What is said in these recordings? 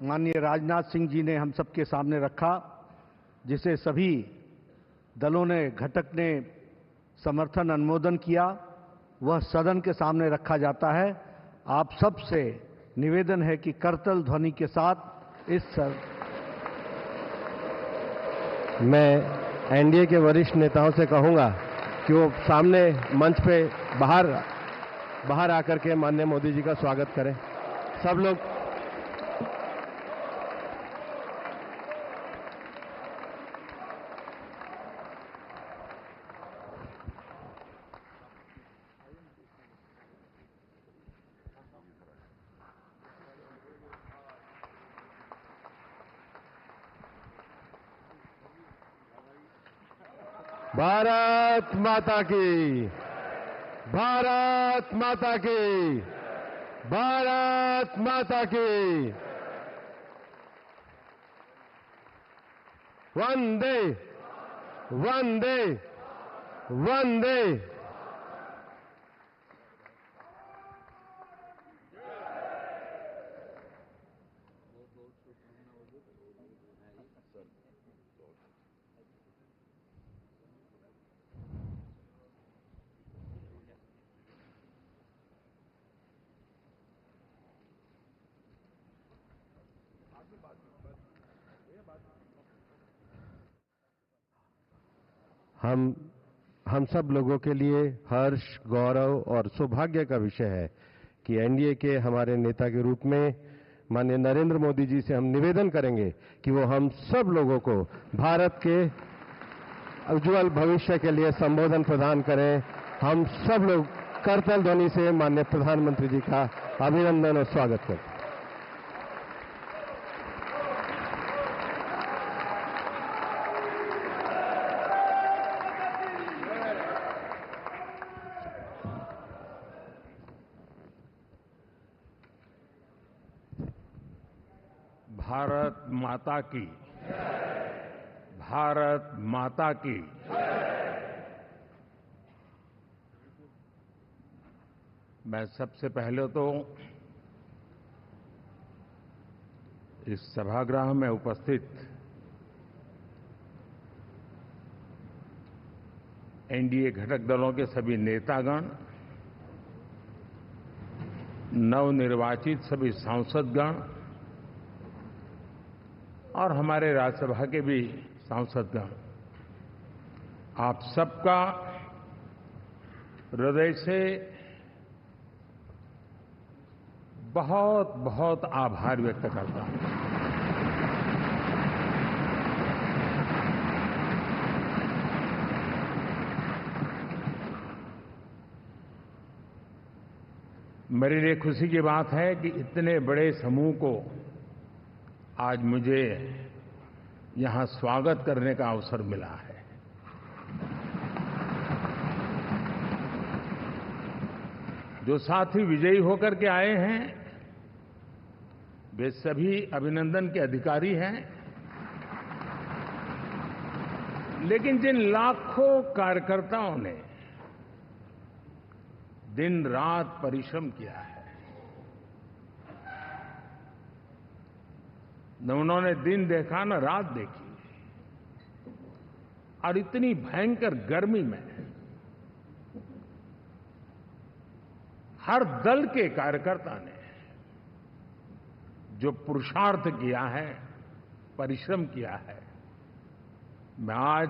माननीय राजनाथ सिंह जी ने हम सबके सामने रखा, जिसे सभी दलों ने, घटक ने समर्थन अनुमोदन किया, वह सदन के सामने रखा जाता है। आप सबसे निवेदन है कि करतल ध्वनि के साथ मैं एनडीए के वरिष्ठ नेताओं से कहूंगा कि वो सामने मंच पे बाहर आकर के माननीय मोदी जी का स्वागत करें। सब लोग भारत माता की, भारत माता की, भारत माता की। वंदे वंदे वंदे। हम सब लोगों के लिए हर्ष, गौरव और सौभाग्य का विषय है कि एनडीए के हमारे नेता के रूप में माननीय नरेंद्र मोदी जी से हम निवेदन करेंगे कि वो हम सब लोगों को भारत के उज्जवल भविष्य के लिए संबोधन प्रदान करें। हम सब लोग करतल ध्वनि से माननीय प्रधानमंत्री जी का अभिनंदन और स्वागत करते हैं। भारत माता की, भारत माता की। मैं सबसे पहले तो इस सभागृह में उपस्थित एनडीए घटक दलों के सभी नेतागण, नवनिर्वाचित सभी सांसदगण और हमारे राज्यसभा के भी सांसदगण, आप सबका हृदय से बहुत बहुत आभार व्यक्त करता हूं। मेरे लिए खुशी की बात है कि इतने बड़े समूह को आज मुझे यहां स्वागत करने का अवसर मिला है। जो साथी विजयी होकर के आए हैं वे सभी अभिनंदन के अधिकारी हैं, लेकिन जिन लाखों कार्यकर्ताओं ने दिन रात परिश्रम किया है, न उन्होंने दिन देखा न रात देखी, और इतनी भयंकर गर्मी में हर दल के कार्यकर्ता ने जो पुरुषार्थ किया है, परिश्रम किया है, मैं आज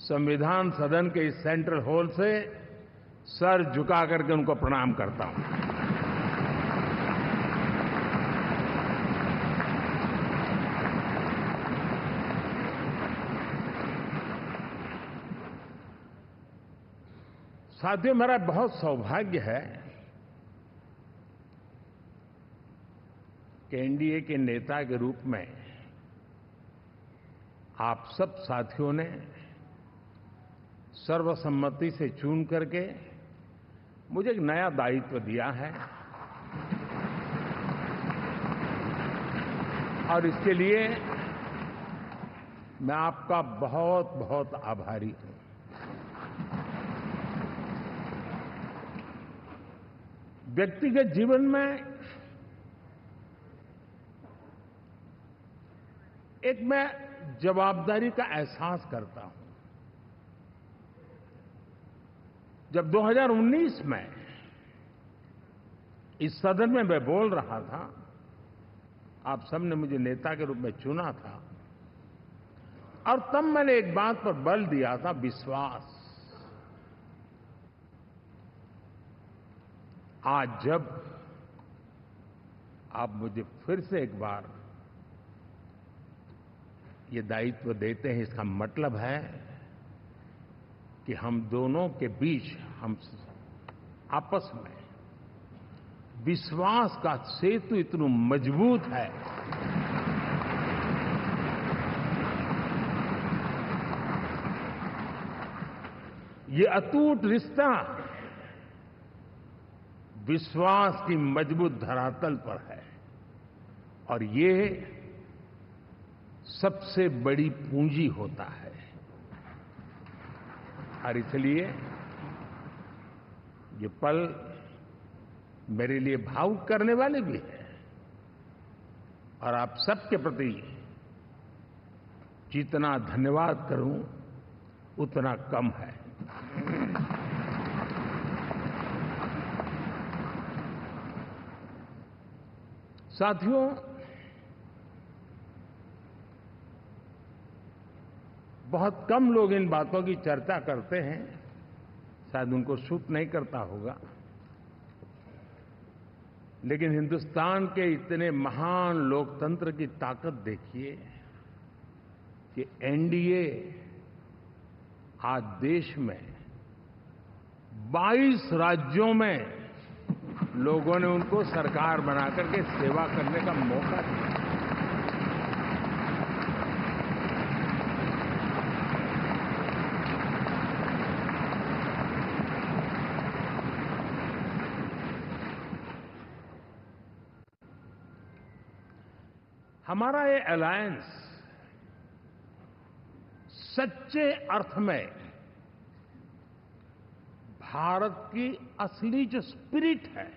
संविधान सदन के इस सेंट्रल हॉल से सर झुका करके उनको प्रणाम करता हूं। साथियों, मेरा बहुत सौभाग्य है कि एनडीए के नेता के रूप में आप सब साथियों ने सर्वसम्मति से चुन करके मुझे एक नया दायित्व दिया है, और इसके लिए मैं आपका बहुत बहुत आभारी हूं। व्यक्तिगत जीवन में एक मैं जवाबदारी का एहसास करता हूं। जब 2019 में इस सदन में मैं बोल रहा था, आप सबने मुझे नेता के रूप में चुना था, और तब मैंने एक बात पर बल दिया था, विश्वास। आज जब आप मुझे फिर से एक बार ये दायित्व देते हैं, इसका मतलब है कि हम दोनों के बीच, हम आपस में विश्वास का सेतु इतना मजबूत है ये अटूट रिश्ता विश्वास की मजबूत धरातल पर है, और ये सबसे बड़ी पूंजी होता है। और इसलिए ये पल मेरे लिए भावुक करने वाले भी है, और आप सबके प्रति जितना धन्यवाद करूं उतना कम है। साथियों, बहुत कम लोग इन बातों की चर्चा करते हैं, शायद उनको सूट नहीं करता होगा, लेकिन हिंदुस्तान के इतने महान लोकतंत्र की ताकत देखिए कि एनडीए आज देश में 22 राज्यों में लोगों ने उनको सरकार बनाकर के सेवा करने का मौका दिया। हमारा ये अलायंस सच्चे अर्थ में भारत की असली जो स्पिरिट है,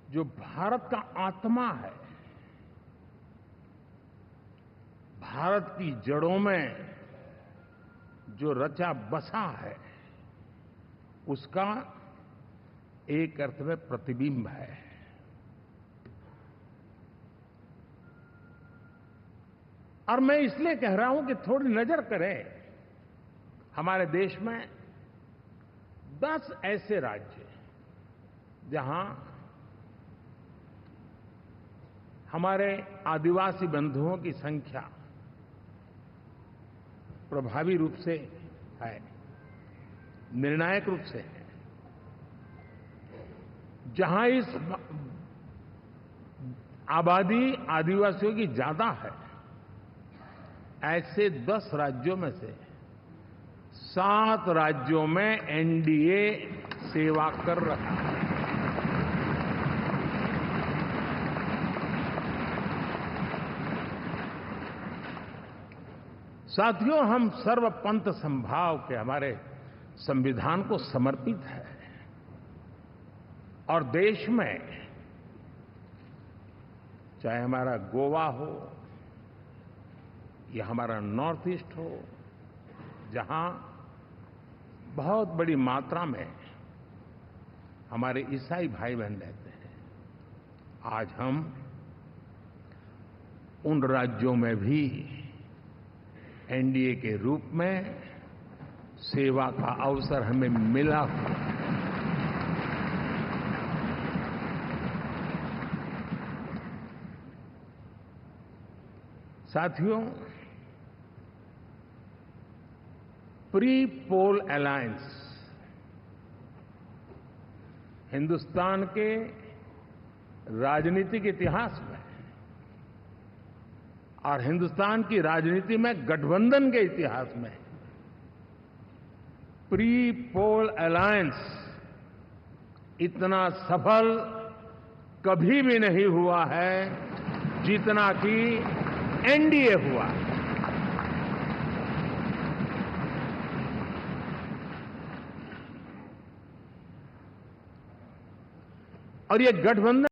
जो भारत का आत्मा है, भारत की जड़ों में जो रचा बसा है, उसका एक अर्थ में प्रतिबिंब है। और मैं इसलिए कह रहा हूं कि थोड़ी नजर करें, हमारे देश में 10 ऐसे राज्य जहां हमारे आदिवासी बंधुओं की संख्या प्रभावी रूप से है, निर्णायक रूप से है, जहां इस आबादी आदिवासियों की ज्यादा है, ऐसे 10 राज्यों में से 7 राज्यों में एनडीए सेवा कर रहा है। साथियों, हम सर्वपंथ संभाव के हमारे संविधान को समर्पित है, और देश में चाहे हमारा गोवा हो या हमारा नॉर्थ ईस्ट हो, जहां बहुत बड़ी मात्रा में हमारे ईसाई भाई बहन रहते हैं, आज हम उन राज्यों में भी एनडीए के रूप में सेवा का अवसर हमें मिला हुआ है। साथियों, प्री पोल अलायंस हिंदुस्तान के राजनीतिक इतिहास में और हिंदुस्तान की राजनीति में गठबंधन के इतिहास में प्री पोल अलायंस इतना सफल कभी भी नहीं हुआ है जितना कि एनडीए हुआ। और ये गठबंधन